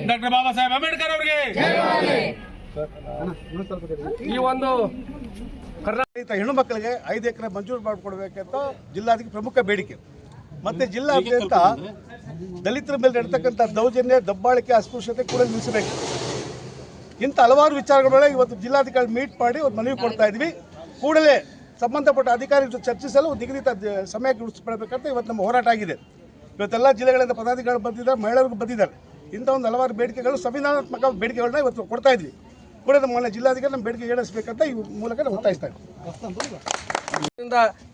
Doctor Baba Saheb Ambedkar ಅವರಿಗೆ ಈ ಒಂದು ಹೆಣ್ಣು ಮಕ್ಕಳಿಗೆ 5 ಎಕರೆ ಮಂಜೂರು ಮಾಡಿಕೊಡ್ಬೇಕಂತ ಜಿಲ್ಲಾಧಿಕಾರಿ ಪ್ರಮುಖ ಬೇಡಿಕೆ. ಮತ್ತೆ ಜಿಲ್ಲಾದ್ಯಂತ ದಲಿತರ ಮೇಲೆ ನಡೀತಕ್ಕಂಥ ದೌರ್ಜನ್ಯ, ದಬ್ಬಾಳಿಕೆ, ಅಸ್ಪೃಶ್ಯತೆ ಕೂಡ ನಿಲ್ಲಿಸಬೇಕು. ಇಂಥ ಹಲವಾರು ವಿಚಾರಗಳ ಇವತ್ತು ಜಿಲ್ಲಾಧಿಕಾರಿ ಮೀಟ್ ಮಾಡಿ ಒಂದು ಮನವಿ ಕೊಡ್ತಾ ಇದ್ವಿ. ಕೂಡಲೇ ಸಂಬಂಧಪಟ್ಟ ಅಧಿಕಾರಿಗಳ ಜೊತೆ ಚರ್ಚಿಸಲು ಒಂದು ನಿಗದಿತ ಸಮಯಕ್ಕೆ ಗುರುತಿಸಬೇಕಂತ ಇವತ್ತು ನಮ್ಮ ಹೋರಾಟ ಆಗಿದೆ. ಇವತ್ತೆಲ್ಲ ಜಿಲ್ಲೆಗಳಿಂದ ಪದಾಧಿಕಾರಿಗಳು ಬಂದಿದ್ದಾರೆ, ಮಹಿಳೆಯರು ಬಂದಿದ್ದಾರೆ. ಇಂಥ ಒಂದು ಹಲವಾರು ಬೇಡಿಕೆಗಳು, ಸಂವಿಧಾನಾತ್ಮಕ ಬೇಡಿಕೆಗಳನ್ನ ಇವತ್ತು ಕೊಡ್ತಾ ಇದ್ವಿ. ಕೂಡ ನಮ್ಮ ಜಿಲ್ಲಾಧಿಕಾರಿ ನಮ್ಮ ಬೇಡಿಕೆ ಈಡೇರಿಸಬೇಕಂತ ಈ ಮೂಲಕ ನಾವು ಒತ್ತಾಯಿಸ್ತಾ ಇದ್ದೀವಿ.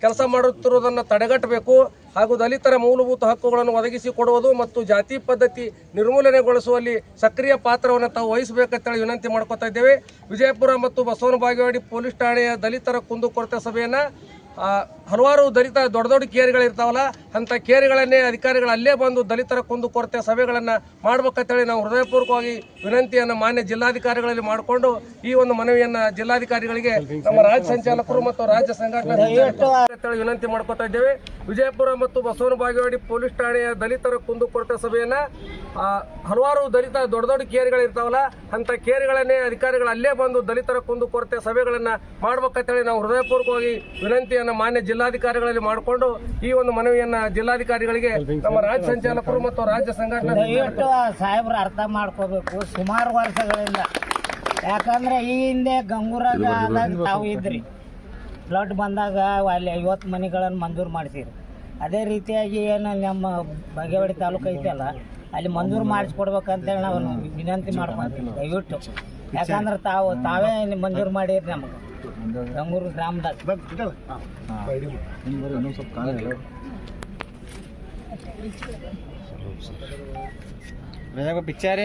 ಕೆಲಸ ಮಾಡುತ್ತಿರುವುದನ್ನು ತಡೆಗಟ್ಟಬೇಕು ಹಾಗೂ ದಲಿತರ ಮೂಲಭೂತ ಹಕ್ಕುಗಳನ್ನು ಒದಗಿಸಿ ಕೊಡುವುದು ಮತ್ತು ಜಾತಿ ಪದ್ಧತಿ ನಿರ್ಮೂಲನೆಗೊಳಿಸುವಲ್ಲಿ ಸಕ್ರಿಯ ಪಾತ್ರವನ್ನು ತಾವು ವಹಿಸಬೇಕಂತೇಳಿ ವಿನಂತಿ ಮಾಡ್ಕೊತಾ ಇದ್ದೇವೆ. ವಿಜಯಪುರ ಮತ್ತು ಬಸವನ ಬಾಗೇವಾಡಿ ಪೊಲೀಸ್ ಠಾಣೆಯ ದಲಿತರ ಕುಂದುಕೊರತೆ ಸಭೆಯನ್ನು ಹಲವಾರು ದಲಿತ ದೊಡ್ಡ ದೊಡ್ಡ ಕೇರಿಗಳಿರ್ತಾವಲ್ಲ, ಅಂಥ ಕೇರಿಗಳನ್ನೇ ಅಧಿಕಾರಿಗಳು ಅಲ್ಲೇ ಬಂದು ದಲಿತರ ಕುಂದುಕೊರತೆ ಸಭೆಗಳನ್ನು ಮಾಡ್ಬೇಕಂತೇಳಿ ನಾವು ಹೃದಯಪೂರ್ವಕವಾಗಿ ವಿನಂತಿಯನ್ನು ಮಾನ್ಯ ಜಿಲ್ಲಾಧಿಕಾರಿಗಳಲ್ಲಿ ಮಾಡಿಕೊಂಡು ಈ ಒಂದು ಮನವಿಯನ್ನು ಜಿಲ್ಲಾಧಿಕಾರಿಗಳಿಗೆ ನಮ್ಮ ರಾಜ್ಯ ಸಂಚಾಲಕರು ಮತ್ತು ರಾಜ್ಯ ಸಂಘಟನೆ ವಿನಂತಿ ಮಾಡ್ಕೊತಾ ಇದ್ದೇವೆ. ವಿಜಯಪುರ ಮತ್ತು ಬಸವನ ಬಾಗೇವಾಡಿ ಪೊಲೀಸ್ ಠಾಣೆಯ ದಲಿತರ ಕುಂದುಕೊರತೆ ಸಭೆಯನ್ನು ಹಲವಾರು ದಲಿತ ದೊಡ್ಡ ದೊಡ್ಡ ಕೇರಿಗಳಿರ್ತಾವಲ್ಲ, ಅಂಥ ಕೇರಿಗಳನ್ನೇ ಅಧಿಕಾರಿಗಳು ಅಲ್ಲೇ ಬಂದು ದಲಿತರ ಕುಂದುಕೊರತೆ ಸಭೆಗಳನ್ನು ಮಾಡ್ಬೇಕಂತೇಳಿ ನಾವು ಹೃದಯಪೂರ್ವಕವಾಗಿ ವಿನಂತಿಯನ್ನು ಮಾನ್ಯ ಜಿಲ್ಲಾಧಿಕಾರಿಗಳಲ್ಲಿ ಮಾಡಿಕೊಂಡು ಈ ಒಂದು ಮನವಿಯನ್ನು ಜಿಲ್ಲಾಧಿಕಾರಿಗಳಿಗೆ ನಮ್ಮ ರಾಜ್ಯ ಸಂಚಾಲಕರು ಮತ್ತು ರಾಜ್ಯ ಸಂಘಟನೆ ಸಾಹೇಬ್ರು ಅರ್ಥ ಮಾಡ್ಕೋಬೇಕು. ಸುಮಾರು ವರ್ಷಗಳಿಂದ, ಯಾಕಂದ್ರೆ ಈ ಹಿಂದೆ ಗಂಗೂರಾಗ ಆದಾಗ ತಾವು ಇದ್ರಿ, ಫ್ಲಡ್ ಬಂದಾಗ ಅಲ್ಲಿ 50 ಮನೆಗಳನ್ನು ಮಂಜೂರು ಮಾಡಿಸಿರಿ. ಅದೇ ರೀತಿಯಾಗಿ ಏನು ನಮ್ಮ ಬಾಗೇವಾಡಿ ತಾಲೂಕು ಐತಲ್ಲ, ಅಲ್ಲಿ ಮಂಜೂರು ಮಾಡಿಸ್ಕೊಡ್ಬೇಕಂತೇಳಿ ನಾವು ವಿನಂತಿ ಮಾಡ್ಕೊಂತೀವಿ ದಯವಿಟ್ಟು. ಯಾಕಂದ್ರೆ ತಾವೇ ಮಂಜೂರು ಮಾಡಿರಿ ನಮಗೆ ಗಂಗೂರು ಗ್ರಾಮದಾಗ. Picture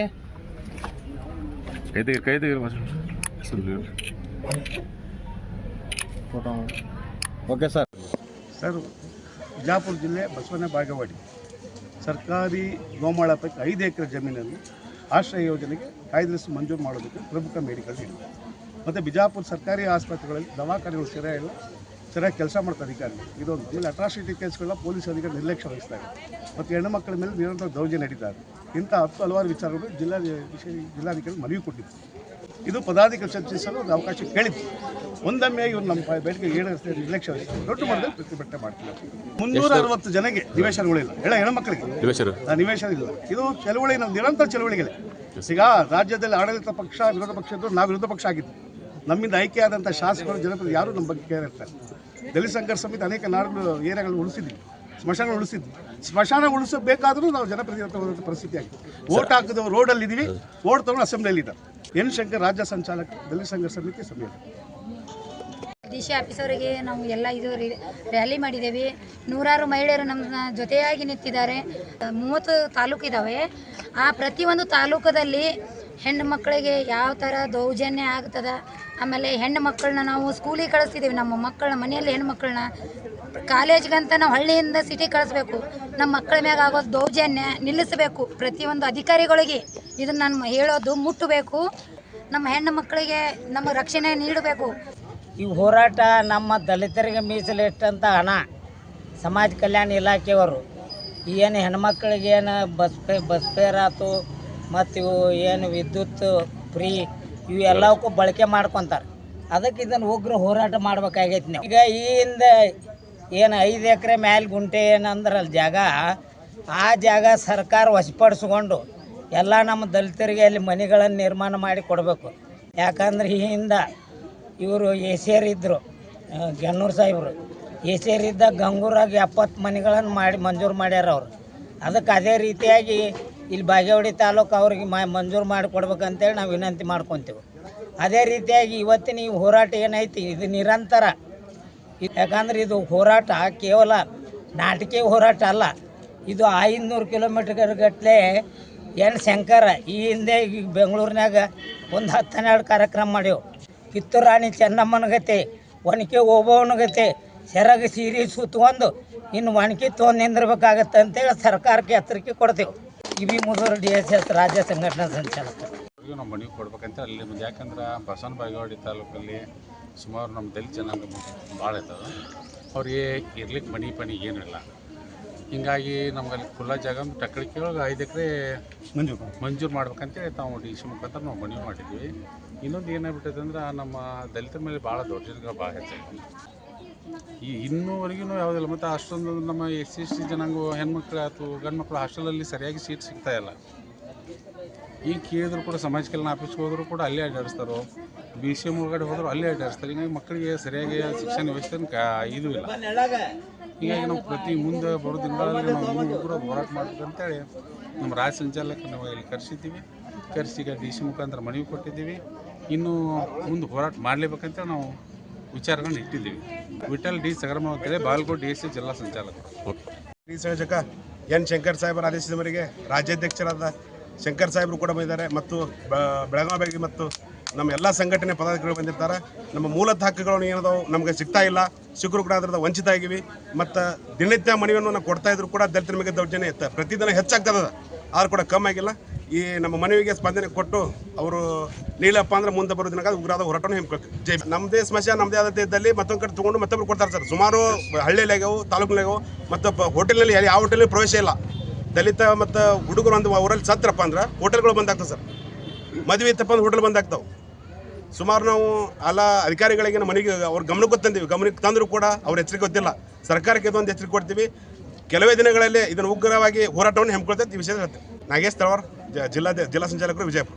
okay sir. ಬಿಜಾಪುರ ಜಿಲ್ಲೆ ಬಸವನ ಬಾಗೇವಾಡಿ ಸರ್ಕಾರಿ ಗೋಮಾಳ ಪೈಕಿ 5 ಎಕರೆ ಜಮೀನನ್ನು ಆಶ್ರಯ ಯೋಜನೆಗೆ ಕಾಯ್ದಿರಿಸಿ ಮಂಜೂರು ಮಾಡೋದಕ್ಕೆ ಪ್ರಮುಖ ಬೇಡಿಕೆ ಇದೆ. ಮತ್ತು ಬಿಜಾಪುರ ಸರ್ಕಾರಿ ಆಸ್ಪತ್ರೆಗಳಲ್ಲಿ ದವಾಖಾನೆಗಳು ಸರಿಯಾಗಿ ಕೆಲಸ ಮಾಡ್ತಾರೆ ಅಧಿಕಾರಿಗಳು. ಇದೊಂದು. ಆಮೇಲೆ ಅಟ್ರಾಸಿಟಿ ಕೇಸ್ಗಳನ್ನ ಪೊಲೀಸ್ ಅಧಿಕಾರಿ ನಿರ್ಲಕ್ಷ್ಯ ವಹಿಸ್ತಾರೆ ಮತ್ತು ಹೆಣ್ಣು ಮಕ್ಕಳ ಮೇಲೆ ನಿರಂತರ ದೌರ್ಜನ್ಯ ನಡೀತಾರೆ. ಇಂಥ ಹಲವಾರು ವಿಚಾರಗಳು ಜಿಲ್ಲಾಧಿಕಾರಿ ಮನವಿ ಕೊಟ್ಟಿದ್ದು. ಇದು ಪದಾಧಿಕಾರಿ ಚರ್ಚಿಸಲು ಒಂದು ಅವಕಾಶ ಕೇಳಿದ್ದು. ಒಂದೊಮ್ಮೆ ಇವರು ನಮ್ಮ ಬೇಡಿಕೆ ನಿರ್ಲಕ್ಷ್ಯ ವಹಿಸ್ತಾರೆ. ದೊಡ್ಡ ಮಟ್ಟದಲ್ಲಿ ಪ್ರತಿಭಟನೆ ಮಾಡ್ತೀವಿ. 360 ಜನಕ್ಕೆ ನಿವೇಶನಗಳಿಲ್ಲ, ಹೆಣ್ಮಕ್ಳಿಗೆ ನಿವೇಶನ ಇಲ್ಲ. ಇದು ಚಳವಳಿ, ನಾವು ನಿರಂತರ ಚಳವಳಿಗಳೇ. ಈಗ ರಾಜ್ಯದಲ್ಲಿ ಆಡಳಿತ ಪಕ್ಷ ವಿರೋಧ ಪಕ್ಷ ಇದ್ದರೂ ನಾವು ವಿರೋಧ ಪಕ್ಷ ಆಗಿದ್ದು. ನಮ್ಮಿಂದ ಆಯ್ಕೆಯಾದಂಥ ಶಾಸಕರು, ಜನಪ್ರತಿನಿಧಿ ಯಾರು ನಮ್ಮ ಬಗ್ಗೆ ಕೇರ್ ಇರ್ತಾರೆ. ದಲಿತ ಸಂಘರ್ಷ ಸಮಿತಿ ಅನೇಕ ನಾಡುಗಳು, ಏರಿಯಾಗಳು ಉಳಿಸಿದ್ವಿ, ಸ್ಮಶಾನ ಉಳಿಸಿದ್ವಿ. ಸ್ಮಶಾನ ಉಳಿಸಬೇಕಾದ್ರೂ ನಾವು ಜನಪ್ರತಿನಿಧಿ ಪರಿಸ್ಥಿತಿ ಆಗಿದೆ. ಓಟ್ ಹಾಕಿದವರು ರೋಡಲ್ಲಿ ಇದ್ದೀವಿ, ಓಟ್ ತಗೊಂಡು ಅಸೆಂಬ್ಲಿಯಲ್ಲಿ ಇದ್ದಾರೆ. ಎನ್ ಶಂಕರ್ ರಾಜ್ಯ ಸಂಚಾಲಕ, ದಲಿತ ಸಂಘರ್ಷ ಸಮಿತಿ ಸಭೆ. ಡಿ.ಸಿ ಆಫೀಸ್ ಅವರಿಗೆ ನಾವು ಎಲ್ಲ ಇದು ರ್ಯಾಲಿ ಮಾಡಿದ್ದೇವೆ. 100 ಮಹಿಳೆಯರು ನಮ್ಮ ಜೊತೆಯಾಗಿ ನಿಂತಿದ್ದಾರೆ. 30 ತಾಲೂಕು ಇದ್ದಾವೆ. ಆ ಪ್ರತಿಯೊಂದು ತಾಲೂಕದಲ್ಲಿ ಹೆಣ್ಣು ಮಕ್ಕಳಿಗೆ ಯಾವ ಥರ ದೌರ್ಜನ್ಯ ಆಗ್ತದೆ. ಆಮೇಲೆ ಹೆಣ್ಣು ಮಕ್ಕಳನ್ನ ನಾವು ಸ್ಕೂಲಿಗೆ ಕಳಿಸ್ತಿದ್ದೀವಿ. ನಮ್ಮ ಮಕ್ಕಳನ್ನ ಮನೆಯಲ್ಲಿ ಹೆಣ್ಣು ಮಕ್ಕಳನ್ನ ಕಾಲೇಜ್ಗಂತ ನಾವು ಹಳ್ಳಿಯಿಂದ ಸಿಟಿ ಕಳಿಸ್ಬೇಕು. ನಮ್ಮ ಮಕ್ಕಳ ಮ್ಯಾಗ ಆಗೋದು ದೌರ್ಜನ್ಯ ನಿಲ್ಲಿಸಬೇಕು. ಪ್ರತಿಯೊಂದು ಅಧಿಕಾರಿಗಳಿಗೆ ಇದನ್ನು ನಾನು ಹೇಳೋದು ಮುಟ್ಟಬೇಕು. ನಮ್ಮ ಹೆಣ್ಣು ಮಕ್ಕಳಿಗೆ ನಮ್ಮ ರಕ್ಷಣೆ ನೀಡಬೇಕು. ಈ ಹೋರಾಟ ನಮ್ಮ ದಲಿತರಿಗೆ ಮೀಸಲಿಟ್ಟಂಥ ಹಣ ಸಮಾಜ ಕಲ್ಯಾಣ ಇಲಾಖೆಯವರು ಏನು ಹೆಣ್ಮಕ್ಳಿಗೆ ಏನು ಬಸ್ ಫೇರ್ ಆಯ್ತು ಮತ್ತು ಇವು ಏನು ವಿದ್ಯುತ್ ಫ್ರೀ ಇವು ಎಲ್ಲವಕ್ಕೂ ಬಳಕೆ ಮಾಡ್ಕೊತಾರೆ. ಅದಕ್ಕೆ ಇದನ್ನು ಉಗ್ರ ಹೋರಾಟ ಮಾಡ್ಬೇಕಾಗೈತಿ ನಾವು. ಈಗ ಈ ಹಿಂದೆ ಏನು 5 ಎಕರೆ ಮ್ಯಾಲೆ ಗುಂಟೆ ಏನಂದ್ರಲ್ಲಿ ಜಾಗ, ಆ ಜಾಗ ಸರ್ಕಾರ ವಶಪಡಿಸ್ಕೊಂಡು ಎಲ್ಲ ನಮ್ಮ ದಲಿತರಿಗೆ ಅಲ್ಲಿ ಮನೆಗಳನ್ನು ನಿರ್ಮಾಣ ಮಾಡಿ ಕೊಡಬೇಕು. ಯಾಕಂದ್ರೆ ಈ ಹಿಂದೆ ಇವರು ಎ.ಸಿ.ಆರ್ ಇದ್ದರು, ಗನ್ನೂರು ಸಾಹೇಬರು ಎ.ಸಿ.ಆರ್ ಇದ್ದಾಗ ಗಂಗೂರಾಗ 70 ಮನೆಗಳನ್ನು ಮಾಡಿ ಮಂಜೂರು ಮಾಡ್ಯಾರ ಅವರು. ಅದಕ್ಕೆ ಅದೇ ರೀತಿಯಾಗಿ ಇಲ್ಲಿ ಬಾಗೇವಾಡಿ ತಾಲೂಕು ಅವ್ರಿಗೆ ಮಂಜೂರು ಮಾಡಿ ಕೊಡ್ಬೇಕಂತೇಳಿ ನಾವು ವಿನಂತಿ ಮಾಡ್ಕೊತೀವಿ. ಅದೇ ರೀತಿಯಾಗಿ ಇವತ್ತಿನ ಈ ಹೋರಾಟ ಏನೈತಿ ಇದು ನಿರಂತರ. ಯಾಕಂದ್ರೆ ಇದು ಹೋರಾಟ ಕೇವಲ ನಾಟಕೀಯ ಹೋರಾಟ ಅಲ್ಲ, ಇದು 500 ಕಿಲೋಮೀಟರ್ ಗಟ್ಟಲೆ ಎನ್ ಶಂಕರ ಈ ಹಿಂದೆ ಈಗ ಬೆಂಗಳೂರಿನಾಗ ಒಂದು 10-12 ಕಾರ್ಯಕ್ರಮ ಮಾಡ್ಯವು. ಕಿತ್ತೂರು ರಾಣಿ ಚೆನ್ನಮ್ಮನ ಗತೆ, ಒನಕೆ ಓಬವ್ವನ ಗತೆ ಸೆರಗ ಸೀರೆ ಸುತ್ತಕೊಂಡು ಇನ್ನು ಒಣಗಿ ತೊಗೊಂಡು ನಿಂದಿರ್ಬೇಕಾಗತ್ತೆ ಅಂತೇಳಿ ಸರ್ಕಾರಕ್ಕೆ ಎಚ್ಚರಿಕೆ ಕೊಡ್ತೇವೆ. ಇವಿ ಮುದೂರು DSS ರಾಜ್ಯ ಸಂಘಟನಾ ಸಂಚಾಲಕರು. ನಾವು ಮನವಿ ಕೊಡ್ಬೇಕಂತ ಅಲ್ಲಿ ಯಾಕಂದ್ರೆ ಬಸವನ ಬಾಗೇವಾಡಿ ತಾಲೂಕಲ್ಲಿ ಸುಮಾರು ನಮ್ಮ ದಲಿತ ಜನಾಂಗ ಭಾಳ ಇರ್ತದೆ. ಅವ್ರಿಗೆ ಇರ್ಲಿಕ್ಕೆ ಮನೆ ಪಣಿ ಏನಿಲ್ಲ. ಹಿಂಗಾಗಿ ನಮ್ಗಲ್ಲಿ ಖುಲ್ಲಾ ಜಾಗ ಟಕ್ಕಳಿಕೆ ಒಳಗೆ 5 ಎಕರೆ ಮಂಜೂರು ಮಾಡ್ಬೇಕಂತೇಳಿ ನಾವು DC ಮುಖಾಂತರ ನಾವು ಮನವಿ ಮಾಡಿದ್ವಿ. ಇನ್ನೊಂದು ಏನಾಗ್ಬಿಟ್ಟೈತೆ ಅಂದ್ರೆ ನಮ್ಮ ದಲಿತರ ಮೇಲೆ ಭಾಳ ದೌರ್ಜನ್ಯಗಳು ಭಾಳ ಹೆಚ್ಚಾಗಿ ಇನ್ನೂವರೆಗೂ ಯಾವುದಿಲ್ಲ. ಮತ್ತು ಅಷ್ಟೊಂದು ನಮ್ಮ SC ಜನಾಂಗ ಹೆಣ್ಮಕ್ಳು ಆಯ್ತು ಗಂಡು ಮಕ್ಕಳು ಹಾಸ್ಟೆಲಲ್ಲಿ ಸರಿಯಾಗಿ ಸೀಟ್ ಸಿಗ್ತಾಯಿಲ್ಲ. ಈಗ ಕೇಳಿದ್ರು ಕೂಡ ಸಮಾಜ ಕಲ್ಯಾಣ ಆಫೀಸ್ಗೆ ಹೋದರೂ ಕೂಡ ಅಲ್ಲೇ ಅಡ್ಡಾಡಿಸ್ತಾರೋ, BCM ಒಳಗಡೆ ಹೋದರೂ ಅಲ್ಲೇ ಅಡ್ಡಾಡಿಸ್ತಾರೆ. ಹೀಗಾಗಿ ಮಕ್ಕಳಿಗೆ ಸರಿಯಾಗಿ ಶಿಕ್ಷಣ ವ್ಯವಸ್ಥೆ ಇದು ಇಲ್ಲ. ಹೀಗಾಗಿ ನಾವು ಪ್ರತಿ ಮುಂದೆ ಬರೋ ದಿನಗಳಲ್ಲಿ ನಾವು ಕೂಡ ಹೋರಾಟ ಮಾಡಬೇಕಂತೇಳಿ ನಮ್ಮ ರಾಜ್ಯ ಸಂಚಾಲಕ ನಾವು ಇಲ್ಲಿ ಕರೆಸಿದ್ದೀವಿ. ಈಗ DC ಮುಖಾಂತರ ಮನವಿ ಕೊಟ್ಟಿದ್ದೀವಿ. ಇನ್ನೂ ಮುಂದೆ ಹೋರಾಟ ಮಾಡಲೇಬೇಕಂತೇಳಿ ನಾವು ವಿಚಾರಗಳನ್ನ ಇಟ್ಟಿದ್ದೀವಿ. ವಿಠಲ್ ಡಿ ಸಗರಮ ಅಂತೇಳಿ ಬಾಗಲಕೋಟೆ DSC ಜಿಲ್ಲಾ ಸಂಚಾಲಕರು. ಸಂಯೋಜಕ ಎನ್ ಶಂಕರ್ ಸಾಹೇಬರ ಆದೇಶದ ಮೇರೆಗೆ ರಾಜ್ಯಾಧ್ಯಕ್ಷರಾದ ಶಂಕರ್ ಸಾಹೇಬರು ಕೂಡ ಬಂದಿದ್ದಾರೆ ಮತ್ತು ಬೆಳಗಾವಿ ಮತ್ತು ನಮ್ಮ ಎಲ್ಲ ಸಂಘಟನೆ ಪದಾಧಿಕಾರಿಗಳು ಬಂದಿರ್ತಾರೆ. ನಮ್ಮ ಮೂಲತಃ ಹಕ್ಕುಗಳು ಏನದಾವು ನಮಗೆ ಸಿಗ್ತಾ ಇಲ್ಲ, ಸಿಕ್ಕರು ಕೂಡ ಅದರಿಂದ ವಂಚಿತ ಆಗಿವಿ. ಮತ್ತು ದಿನನಿತ್ಯ ಮನವಿಯನ್ನು ನಾವು ಕೊಡ್ತಾ ಇದ್ರು ಕೂಡ ದಲಿತರ ಮೇಲೆ ದೌರ್ಜನ್ಯ ಪ್ರತಿದಿನ ಹೆಚ್ಚಾಗ್ತದೆ, ಆದ್ರೂ ಕೂಡ ಕಮ್ಮಿ ಆಗಿಲ್ಲ. ಈ ನಮ್ಮ ಮನವಿಗೆ ಸ್ಪಂದನೆ ಕೊಟ್ಟು ಅವರು ನೀಲಪ್ಪ ಅಂದ್ರೆ ಮುಂದೆ ಬರೋ ದಿನ ಉಗ್ರಾದ ಹೋರಾಟವನ್ನು ಹೆಮ್ಕೊಳ್ತೀವಿ. ನಮ್ಮದೇ ಸ್ಮಶಾನ ನಮ್ಮದೇ ಆದ ಇದ್ದಲ್ಲಿ ಮತ್ತೊಂದು ಕಡೆ ತೊಗೊಂಡು ಮತ್ತೊಬ್ಬರು ಕೊಡ್ತಾರೆ ಸರ್. ಸುಮಾರು ಹಳ್ಳಿಯಲ್ಲಿ ಆಗ್ಯಾವು, ತಾಲೂಕಿನಾಗ್ಯಾವು. ಮತ್ತು ಹೋಟೆಲ್ನಲ್ಲಿ ಯಾವ ಹೋಟೆಲ್ನಲ್ಲಿ ಪ್ರವೇಶ ಇಲ್ಲ. ದಲಿತ ಮತ್ತು ಹುಡುಗರು ಒಂದು ಊರಲ್ಲಿ ಸತ್ರಪ್ಪ ಅಂದ್ರೆ ಹೋಟೆಲ್ಗಳು ಬಂದಾಗ್ತವೆ ಸರ್. ಮದುವೆ ಇತ್ತಪ್ಪ ಅಂದ್ರೆ ಹೋಟೆಲ್ ಬಂದಾಗ್ತಾವೆ. ಸುಮಾರು ನಾವು ಎಲ್ಲ ಅಧಿಕಾರಿಗಳಿಗೆ ಮನೆಗೆ ಅವ್ರ ಗಮನಕ್ಕೆ ತಂದೀವಿ. ಗಮನಕ್ಕೆ ತಂದರೂ ಕೂಡ ಅವ್ರ ಎಚ್ಚರಿಕೆ ಗೊತ್ತಿಲ್ಲ. ಸರ್ಕಾರಕ್ಕೆ ಇದೊಂದು ಎಚ್ಚರಿಕೆ ಕೊಡ್ತೀವಿ. ಕೆಲವೇ ದಿನಗಳಲ್ಲಿ ಇದನ್ನು ಉಗ್ರವಾಗಿ ಹೋರಾಟವನ್ನು ಹೆಮ್ಕೊಳ್ತೈತೆ. ಈ ವಿಷಯದ ನಾಗೇಶ್ ತಳವಾರ್, ಜಿಲ್ಲಾ ಸಂಚಾಲಕರು, ವಿಜಯಪುರ.